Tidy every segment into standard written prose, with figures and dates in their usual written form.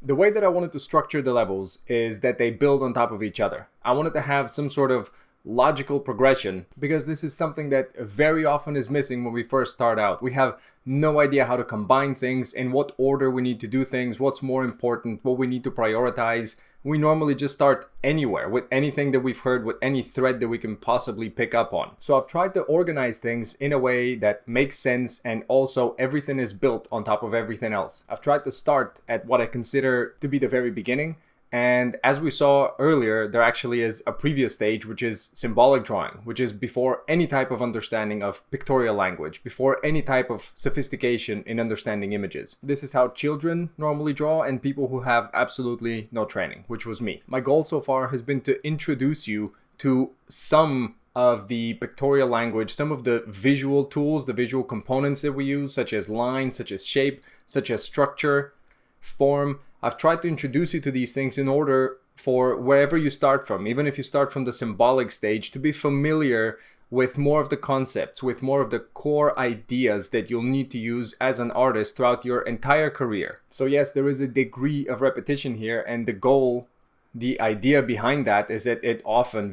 The way that I wanted to structure the levels is that they build on top of each other. I wanted to have some sort of logical progression because this is something that very often is missing when we first start out. We have no idea how to combine things, in what order we need to do things, what's more important, what we need to prioritize. We normally just start anywhere with anything that we've heard, with any thread that we can possibly pick up on. So I've tried to organize things in a way that makes sense, and also everything is built on top of everything else. I've tried to start at what I consider to be the very beginning. And as we saw earlier, there actually is a previous stage, which is symbolic drawing, which is before any type of understanding of pictorial language, before any type of sophistication in understanding images. This is how children normally draw and people who have absolutely no training, which was me. My goal so far has been to introduce you to some of the pictorial language, some of the visual tools, the visual components that we use, such as line, such as shape, such as structure, form. I've tried to introduce you to these things in order for wherever you start from, even if you start from the symbolic stage, to be familiar with more of the concepts, with more of the core ideas that you'll need to use as an artist throughout your entire career. So yes, there is a degree of repetition here, and the goal, the idea behind that is that it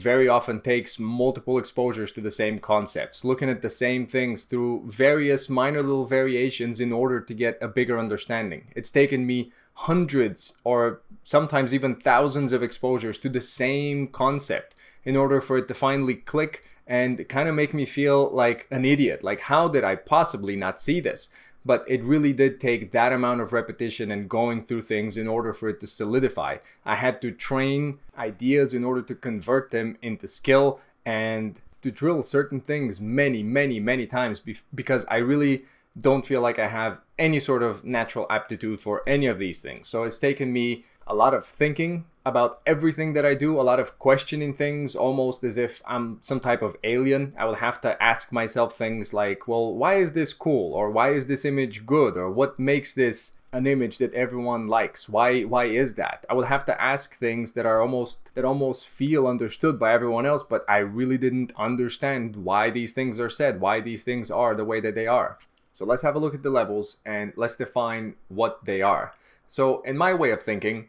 very often takes multiple exposures to the same concepts, looking at the same things through various minor little variations in order to get a bigger understanding. It's taken me hundreds or sometimes even thousands of exposures to the same concept in order for it to finally click and kind of make me feel like an idiot. Like, how did I possibly not see this? But it really did take that amount of repetition and going through things in order for it to solidify. I had to train ideas in order to convert them into skill and to drill certain things many times because I really don't feel like I have any sort of natural aptitude for any of these things. So it's taken me a lot of thinking about everything that I do, a lot of questioning things, almost as if I'm some type of alien. I will have to ask myself things like, well, why is this cool? Or why is this image good? Or what makes this an image that everyone likes? Why is that? I will have to ask things that almost feel understood by everyone else, but I really didn't understand why these things are said, why these things are the way that they are. So let's have a look at the levels and let's define what they are. So in my way of thinking,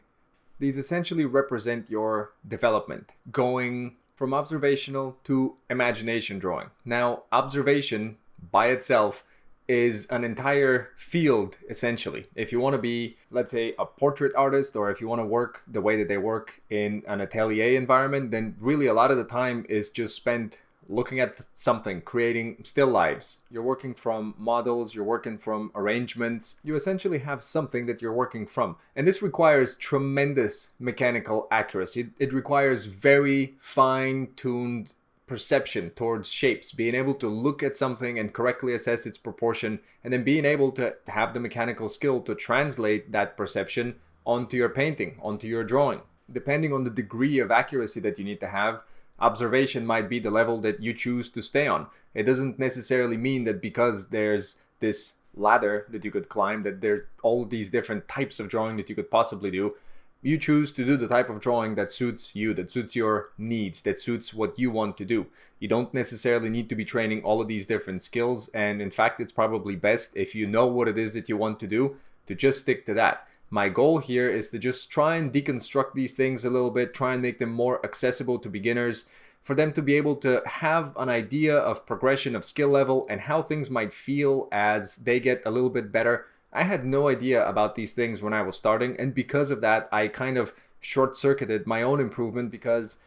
these essentially represent your development, going from observational to imagination drawing. Now, observation by itself is an entire field, essentially. If you want to be, let's say, a portrait artist, or if you want to work the way that they work in an atelier environment, then really a lot of the time is just spent looking at something, creating still lives. You're working from models, you're working from arrangements. You essentially have something that you're working from. And this requires tremendous mechanical accuracy. It requires very fine-tuned perception towards shapes, being able to look at something and correctly assess its proportion, and then being able to have the mechanical skill to translate that perception onto your painting, onto your drawing. Depending on the degree of accuracy that you need to have, observation might be the level that you choose to stay on. It doesn't necessarily mean that because there's this ladder that you could climb, that there are all these different types of drawing that you could possibly do. You choose to do the type of drawing that suits you, that suits your needs, that suits what you want to do. You don't necessarily need to be training all of these different skills, and in fact, it's probably best if you know what it is that you want to do, to just stick to that. My goal here is to just try and deconstruct these things a little bit, try and make them more accessible to beginners, for them to be able to have an idea of progression of skill level and how things might feel as they get a little bit better. I had no idea about these things when I was starting, and because of that, I kind of short-circuited my own improvement because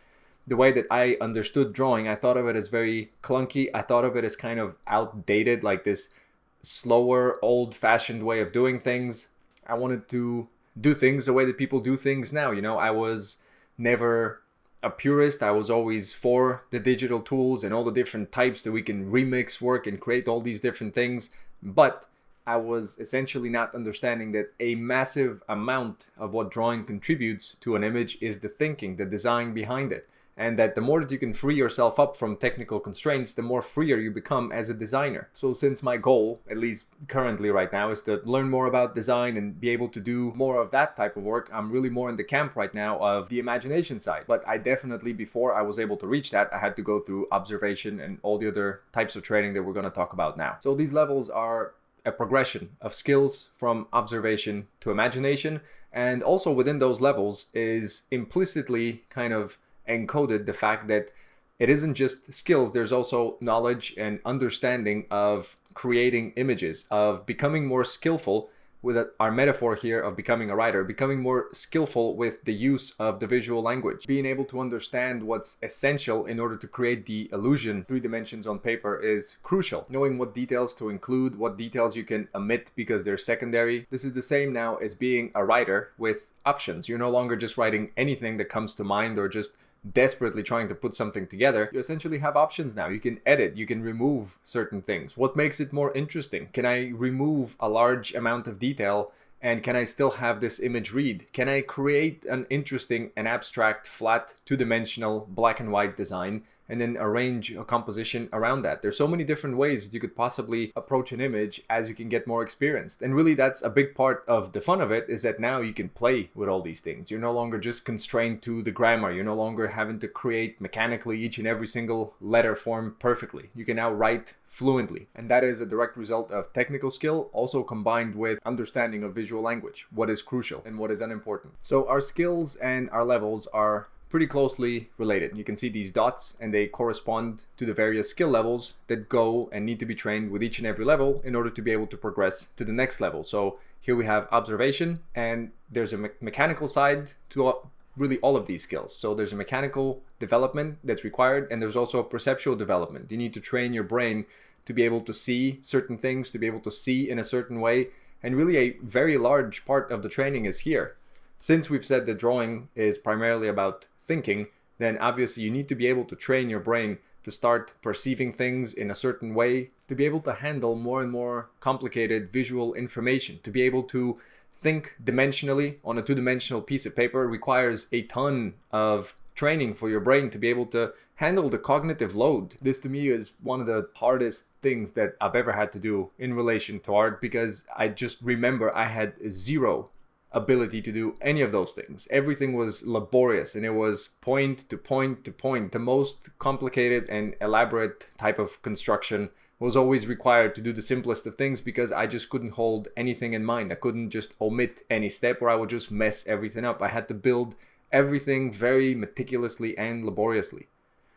the way that I understood drawing, I thought of it as very clunky. I thought of it as kind of outdated, like this slower, old-fashioned way of doing things. I wanted to do things the way that people do things now. You know, I was never a purist. I was always for the digital tools and all the different types that we can remix work and create all these different things. But I was essentially not understanding that a massive amount of what drawing contributes to an image is the thinking, the design behind it. And that the more that you can free yourself up from technical constraints, the more freer you become as a designer. So since my goal, at least currently right now, is to learn more about design and be able to do more of that type of work, I'm really more in the camp right now of the imagination side. But I definitely, before I was able to reach that, I had to go through observation and all the other types of training that we're going to talk about now. So these levels are a progression of skills from observation to imagination, And also within those levels is implicitly kind of encoded the fact that it isn't just skills, there's also knowledge and understanding of creating images, of becoming more skillful with our metaphor here of becoming a writer, becoming more skillful with the use of the visual language, being able to understand what's essential in order to create the illusion 3 dimensions on paper is crucial. Knowing what details to include, what details you can omit because they're secondary. This is the same now as being a writer with options. You're no longer just writing anything that comes to mind or just desperately trying to put something together. You essentially have options now. You can edit, you can remove certain things. What makes it more interesting? Can I remove a large amount of detail and can I still have this image read? Can I create an interesting and abstract, flat, two-dimensional black and white design and then arrange a composition around that? There's so many different ways you could possibly approach an image as you can get more experienced. And really that's a big part of the fun of it, is that now you can play with all these things. You're no longer just constrained to the grammar. You're no longer having to create mechanically each and every single letter form perfectly. You can now write fluently. And that is a direct result of technical skill, also combined with understanding of visual language, what is crucial and what is unimportant. So our skills and our levels are pretty closely related. You can see these dots and they correspond to the various skill levels that go and need to be trained with each and every level in order to be able to progress to the next level. So here we have observation, and there's a mechanical side to really all of these skills. So there's a mechanical development that's required, and there's also a perceptual development. You need to train your brain to be able to see certain things, to be able to see in a certain way, and really a very large part of the training is here. Since we've said that drawing is primarily about thinking, then obviously you need to be able to train your brain to start perceiving things in a certain way, to be able to handle more and more complicated visual information. To be able to think dimensionally on a two-dimensional piece of paper requires a ton of training for your brain to be able to handle the cognitive load. This to me is one of the hardest things that I've ever had to do in relation to art, because I just remember I had zero ability to do any of those things. Everything was laborious and it was point to point to point. The most complicated and elaborate type of construction was always required to do the simplest of things, because I just couldn't hold anything in mind. I couldn't just omit any step or I would just mess everything up. I had to build everything very meticulously and laboriously.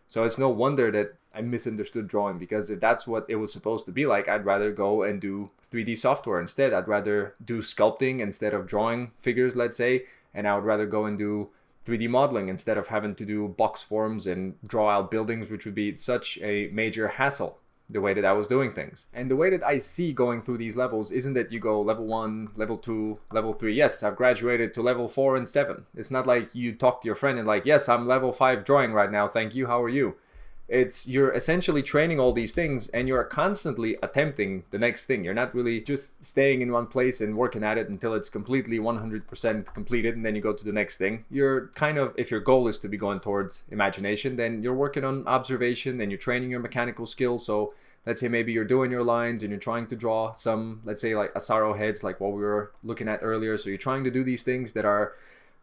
So it's no wonder that I misunderstood drawing, because if that's what it was supposed to be like, I'd rather go and do 3D software instead. I'd rather do sculpting instead of drawing figures, let's say, and I would rather go and do 3D modeling instead of having to do box forms and draw out buildings, which would be such a major hassle, the way that I was doing things. And the way that I see going through these levels isn't that you go level 1, level 2, level 3. Yes, I've graduated to level 4 and 7. It's not like you talk to your friend and like, yes, I'm level 5 drawing right now, thank you, how are you? It's you're essentially training all these things and you're constantly attempting the next thing. You're not really just staying in one place and working at it until it's completely 100% completed and then you go to the next thing. You're kind of, if your goal is to be going towards imagination, then you're working on observation and you're training your mechanical skills. So let's say maybe you're doing your lines and you're trying to draw some, let's say like Asaro heads, like what we were looking at earlier. So you're trying to do these things that are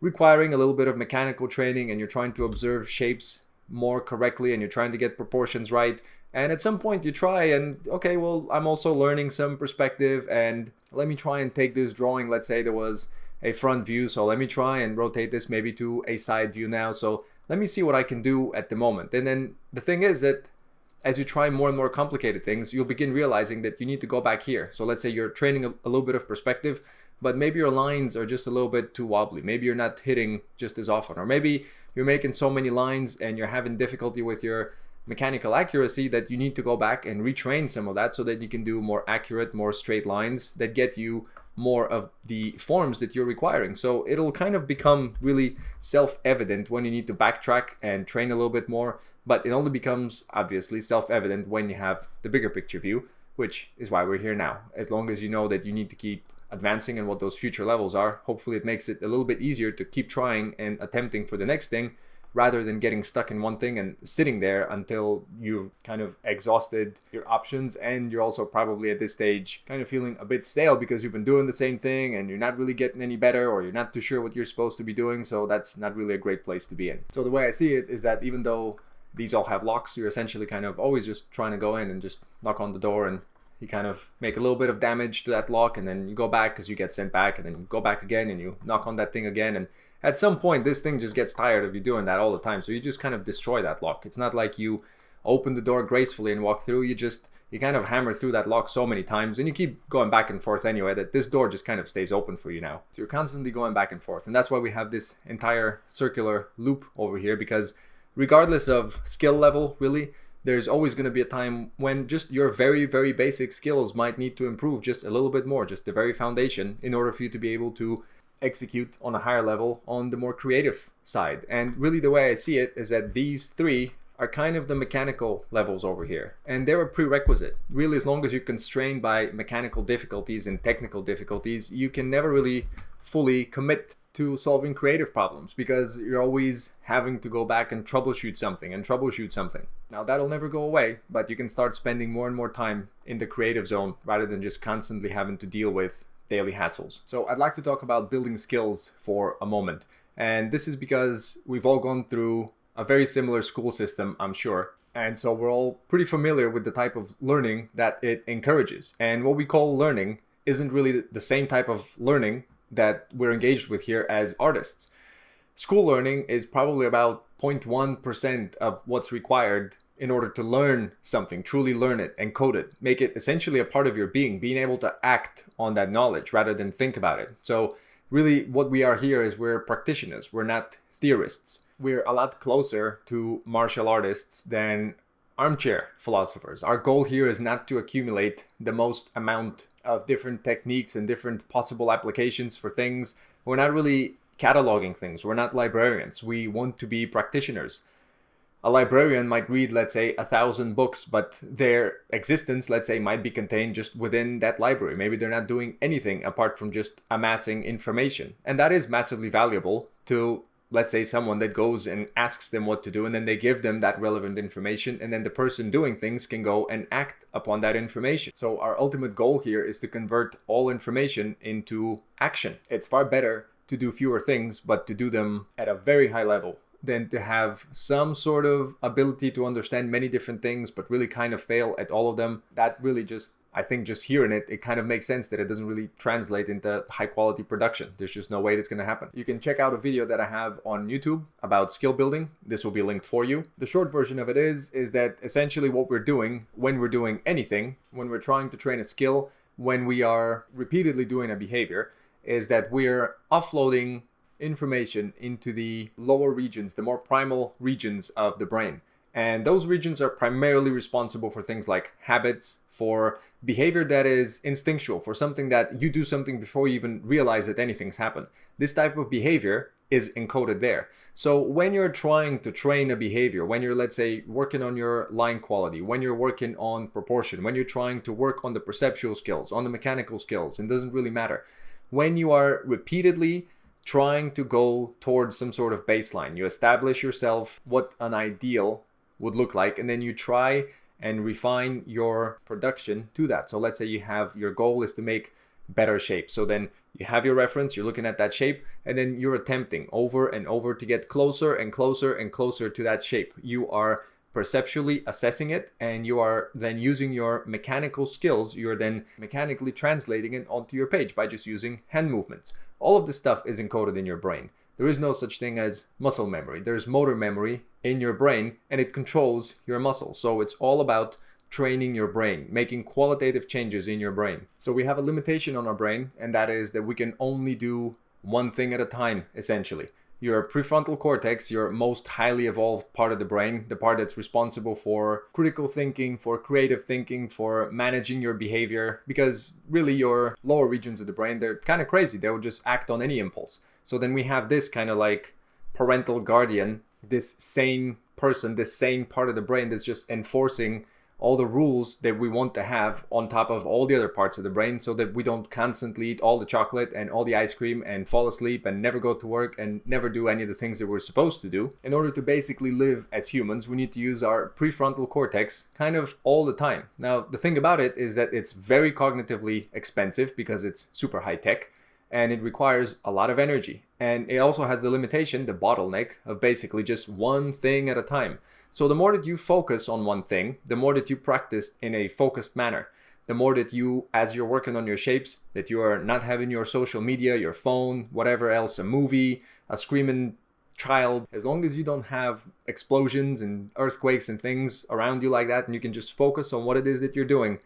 requiring a little bit of mechanical training, and you're trying to observe shapes more correctly and you're trying to get proportions right. And at some point you try and, okay, well, I'm also learning some perspective and let me try and take this drawing. Let's say there was a front view, so let me try and rotate this maybe to a side view now. So let me see what I can do at the moment. And then the thing is that as you try more and more complicated things, you'll begin realizing that you need to go back here. So let's say you're training a little bit of perspective, but maybe your lines are just a little bit too wobbly. Maybe you're not hitting just as often, or maybe you're making so many lines and you're having difficulty with your mechanical accuracy that you need to go back and retrain some of that so that you can do more accurate, more straight lines that get you more of the forms that you're requiring. So it'll kind of become really self-evident when you need to backtrack and train a little bit more, but it only becomes obviously self-evident when you have the bigger picture view, which is why we're here now. As long as you know that you need to keep advancing and what those future levels are, hopefully it makes it a little bit easier to keep trying and attempting for the next thing, rather than getting stuck in one thing and sitting there until you've kind of exhausted your options, and you're also probably at this stage kind of feeling a bit stale because you've been doing the same thing and you're not really getting any better, or you're not too sure what you're supposed to be doing. So that's not really a great place to be in. So the way I see it is that even though these all have locks, you're essentially kind of always just trying to go in and just knock on the door and You kind of make a little bit of damage to that lock, and then you go back because you get sent back, and then you go back again and you knock on that thing again. And at some point, this thing just gets tired of you doing that all the time. So you just kind of destroy that lock. It's not like you open the door gracefully and walk through. You kind of hammer through that lock so many times, and you keep going back and forth anyway, that this door just kind of stays open for you now. So you're constantly going back and forth. And that's why we have this entire circular loop over here, because regardless of skill level, really, there's always going to be a time when just your very, very basic skills might need to improve just a little bit more, just the very foundation, in order for you to be able to execute on a higher level on the more creative side. And really the way I see it is that these three are kind of the mechanical levels over here, and they're a prerequisite. Really, as long as you're constrained by mechanical difficulties and technical difficulties, you can never really fully commit to solving creative problems, because you're always having to go back and troubleshoot something. Now that'll never go away, but you can start spending more and more time in the creative zone rather than just constantly having to deal with daily hassles. So I'd like to talk about building skills for a moment, and this is because we've all gone through a very similar school system, I'm sure. And so we're all pretty familiar with the type of learning that it encourages. And what we call learning isn't really the same type of learning that we're engaged with here as artists. School learning is probably about 0.1% of what's required in order to learn something, truly learn it, encode it, make it essentially a part of your being able to act on that knowledge rather than think about it. So really what we are here is we're practitioners, we're not theorists. We're a lot closer to martial artists than armchair philosophers. Our goal here is not to accumulate the most amount of different techniques and different possible applications for things. We're not really cataloging things. We're not librarians. We want to be practitioners. A librarian might read, let's say, 1,000 books, but their existence, let's say, might be contained just within that library. Maybe they're not doing anything apart from just amassing information. And that is massively valuable to, let's say, someone that goes and asks them what to do, and then they give them that relevant information, and then the person doing things can go and act upon that information. So our ultimate goal here is to convert all information into action. It's far better to do fewer things, but to do them at a very high level, than to have some sort of ability to understand many different things, but really kind of fail at all of them. That really just, I think just hearing it, it kind of makes sense that it doesn't really translate into high quality production. There's just no way that's going to happen. You can check out a video that I have on YouTube about skill building. This will be linked for you. The short version of it is that essentially what we're doing when we're doing anything, when we're trying to train a skill, when we are repeatedly doing a behavior, is that we're offloading information into the lower regions, the more primal regions of the brain. And those regions are primarily responsible for things like habits, for behavior that is instinctual, for something that you do something before you even realize that anything's happened. This type of behavior is encoded there. So when you're trying to train a behavior, when you're, let's say, working on your line quality, when you're working on proportion, when you're trying to work on the perceptual skills, on the mechanical skills, it doesn't really matter. When you are repeatedly trying to go towards some sort of baseline, you establish yourself what an ideal would look like, and then you try and refine your production to that. So let's say you have, your goal is to make better shape. So then you have your reference, you're looking at that shape, and then you're attempting over and over to get closer and closer and closer to that shape. You are perceptually assessing it, and you are then using your mechanical skills. You're then mechanically translating it onto your page by just using hand movements. All of this stuff is encoded in your brain. There is no such thing as muscle memory. There's motor memory in your brain, and it controls your muscles. So it's all about training your brain, making qualitative changes in your brain. So we have a limitation on our brain, and that is that we can only do one thing at a time, essentially. Your prefrontal cortex, your most highly evolved part of the brain, the part that's responsible for critical thinking, for creative thinking, for managing your behavior, because really your lower regions of the brain, they're kind of crazy. They'll just act on any impulse. So then we have this kind of like parental guardian, this sane person, this sane part of the brain that's just enforcing all the rules that we want to have on top of all the other parts of the brain, so that we don't constantly eat all the chocolate and all the ice cream and fall asleep and never go to work and never do any of the things that we're supposed to do. In order to basically live as humans, we need to use our prefrontal cortex kind of all the time. Now, the thing about it is that it's very cognitively expensive because it's super high tech, and it requires a lot of energy. And it also has the limitation, the bottleneck, of basically just one thing at a time. So the more that you focus on one thing, the more that you practice in a focused manner, the more that you, as you're working on your shapes, that you are not having your social media, your phone, whatever else, a movie, a screaming child, as long as you don't have explosions and earthquakes and things around you like that, and you can just focus on what it is that you're doing,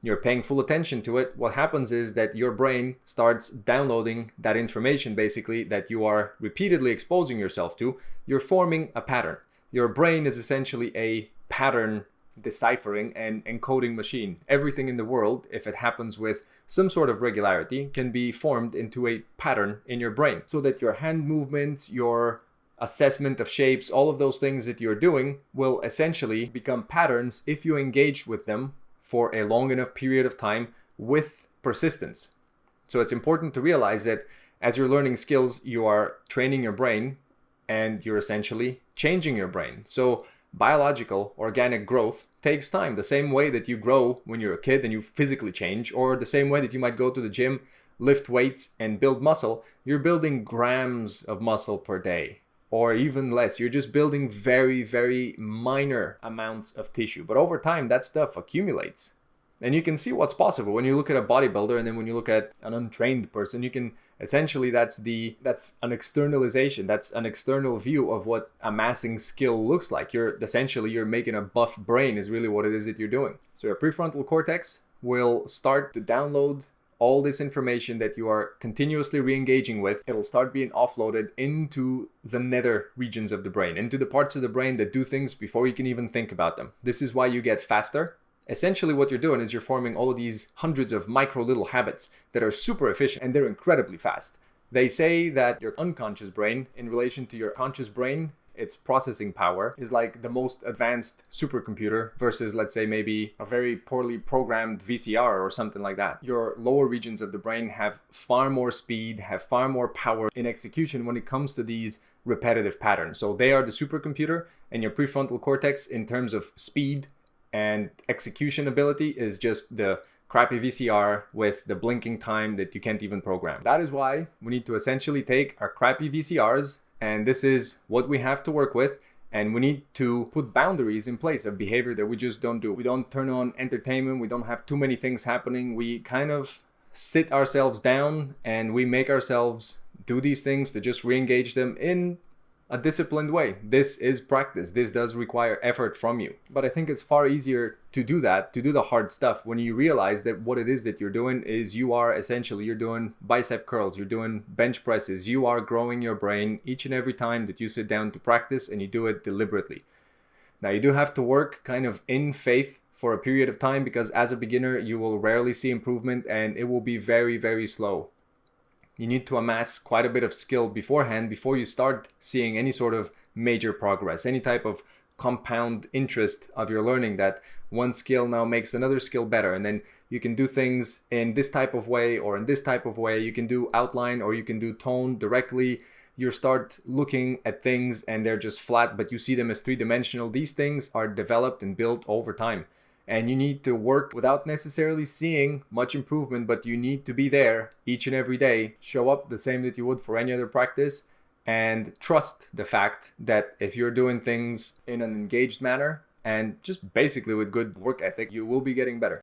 you're paying full attention to it, what happens is that your brain starts downloading that information basically that you are repeatedly exposing yourself to. You're forming a pattern. Your brain is essentially a pattern deciphering and encoding machine. Everything in the world, if it happens with some sort of regularity, can be formed into a pattern in your brain, so that your hand movements, your assessment of shapes, all of those things that you're doing will essentially become patterns if you engage with them for a long enough period of time with persistence. So it's important to realize that as you're learning skills, you are training your brain and you're essentially changing your brain. So biological, organic growth takes time, the same way that you grow when you're a kid and you physically change, or the same way that you might go to the gym, lift weights and build muscle. You're building grams of muscle per day, or even less. You're just building very, very minor amounts of tissue. But over time, that stuff accumulates. And you can see what's possible when you look at a bodybuilder, and then when you look at an untrained person, you can essentially, that's an externalization. That's an external view of what amassing skill looks like. You're making a buff brain is really what it is that you're doing. So your prefrontal cortex will start to download all this information that you are continuously re-engaging with. It'll start being offloaded into the nether regions of the brain, into the parts of the brain that do things before you can even think about them. This is why you get faster. Essentially what you're doing is you're forming all of these hundreds of micro little habits that are super efficient, and they're incredibly fast. They say that your unconscious brain in relation to your conscious brain, its processing power is like the most advanced supercomputer versus, let's say, maybe a very poorly programmed VCR or something like that. Your lower regions of the brain have far more speed, have far more power in execution when it comes to these repetitive patterns. So they are the supercomputer, and your prefrontal cortex in terms of speed and execution ability is just the crappy VCR with the blinking time that you can't even program. That is why we need to essentially take our crappy VCRs, and this is what we have to work with, and we need to put boundaries in place of behavior that we just don't do. We don't turn on entertainment, we don't have too many things happening. We kind of sit ourselves down and we make ourselves do these things to just re-engage them in a disciplined way. This is practice. This does require effort from you. But I think it's far easier to do that, to do the hard stuff, when you realize that what it is that you're doing is you're doing bicep curls, you're doing bench presses, you are growing your brain each and every time that you sit down to practice, and you do it deliberately. Now you do have to work kind of in faith for a period of time, because as a beginner you will rarely see improvement, and it will be very, very slow. You need to amass quite a bit of skill beforehand before you start seeing any sort of major progress, any type of compound interest of your learning, that one skill now makes another skill better, and then you can do things in this type of way or in this type of way. You can do outline or you can do tone directly. You start looking at things and they're just flat, but you see them as three-dimensional. These things are developed and built over time. And you need to work without necessarily seeing much improvement, but you need to be there each and every day. Show up the same that you would for any other practice, and trust the fact that if you're doing things in an engaged manner and just basically with good work ethic, you will be getting better.